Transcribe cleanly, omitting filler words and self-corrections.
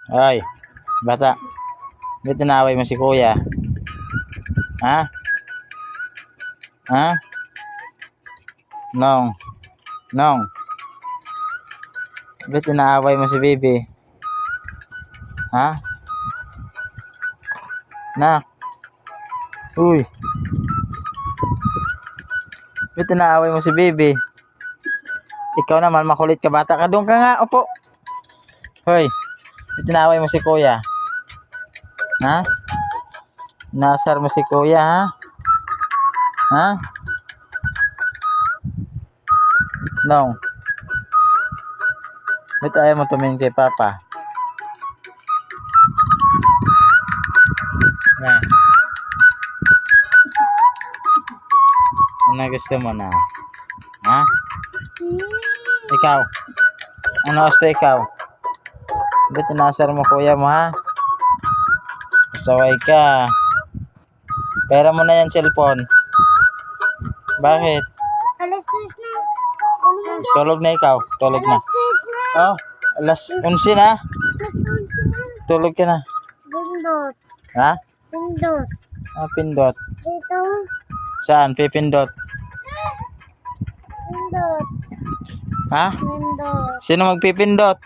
Ay, bata. Ba't tinaway mo si kuya? Ha? Ha? Nong. Nong. Ba't tinaaway mo si baby? Ha? Nak. Uy. Ba't tinaaway mo si baby? Ikaw naman, makulit ka bata ka. Doon ka nga, upo. Hoy. Ba't tinaaway mo si kuya? Ha? Nasar mo si kuya, ha? Ha? Nong. Ba't ayaw mo tumingin kay papa? Na. Ano gusto mo na? Ha? Ikaw? Ano gusto ikaw? Ba't tinasar mo kuya mo, ha? Saway ka. Pera mo na yan cellphone. Bakit? Alas 3 na. Tulog na ikaw. Tulog na. Alas 3 na. Oh, alas 11 na. Alas 11 na. Tulog ka na. Pindot. Ha? Pindot. Ah, pindot. Dito. Saan? Pipindot. Pindot. Ha? Pindot. Sino magpipindot?